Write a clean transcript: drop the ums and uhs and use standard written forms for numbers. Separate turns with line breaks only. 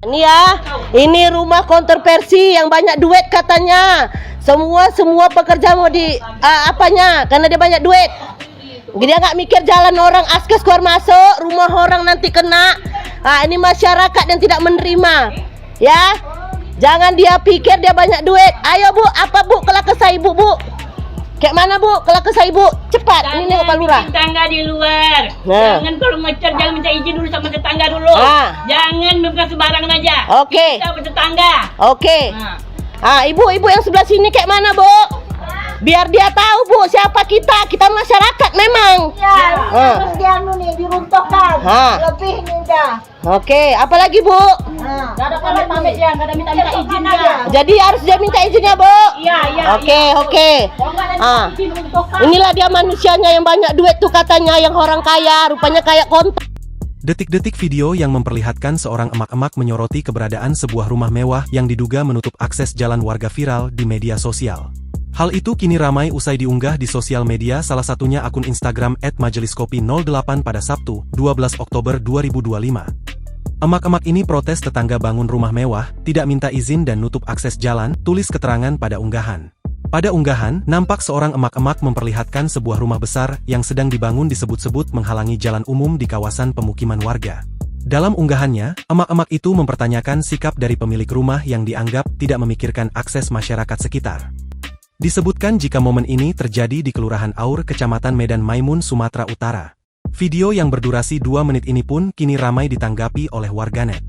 Ini ya, ini rumah kontroversi yang banyak duit katanya. Semua pekerja mau di apanya? Karena dia banyak duit. Dia nggak mikir jalan orang, askes keluar masuk, rumah orang nanti kena. Ini masyarakat yang tidak menerima. Ya, jangan dia pikir dia banyak duit. Ayo Bu, apa Bu kelah kesah Ibu Bu? Kayak mana Bu? Kelah kesah Ibu, cepat.
Jangan
Ini nengok Pak Lurah.
bikin tangga di luar.
Nah.
Jangan kalau ngecat jangan minta izin dulu sama tetangga dulu. Jangan buka sembarangan aja.
Oke.
Kita tetangga.
Oke. Ibu-ibu yang sebelah sini kayak mana Bu? Biar dia tahu Bu siapa kita. Kita masyarakat memang.
Ya, terus dia nih diruntuhkan. Lebih nih dah.
Oke, apalagi Bu?
Gak ada pamit ya, gak ada minta izin ya.
Jadi harus dia minta izinnya Bu?
Iya.
Oke. Inilah dia manusianya yang banyak duit tuh katanya, yang orang kaya, rupanya kayak kontak.
Detik-detik video yang memperlihatkan seorang emak-emak menyoroti keberadaan sebuah rumah mewah yang diduga menutup akses jalan warga viral di media sosial. Hal itu kini ramai usai diunggah di sosial media, salah satunya akun Instagram @majeliskopi08 pada Sabtu, 12 Oktober 2025. Emak-emak ini protes tetangga bangun rumah mewah, tidak minta izin dan nutup akses jalan, tulis keterangan pada unggahan. Pada unggahan, nampak seorang emak-emak memperlihatkan sebuah rumah besar yang sedang dibangun disebut-sebut menghalangi jalan umum di kawasan pemukiman warga. Dalam unggahannya, emak-emak itu mempertanyakan sikap dari pemilik rumah yang dianggap tidak memikirkan akses masyarakat sekitar. Disebutkan jika momen ini terjadi di Kelurahan Aur, Kecamatan Medan Maimun, Sumatera Utara. Video yang berdurasi 2 menit ini pun kini ramai ditanggapi oleh warganet.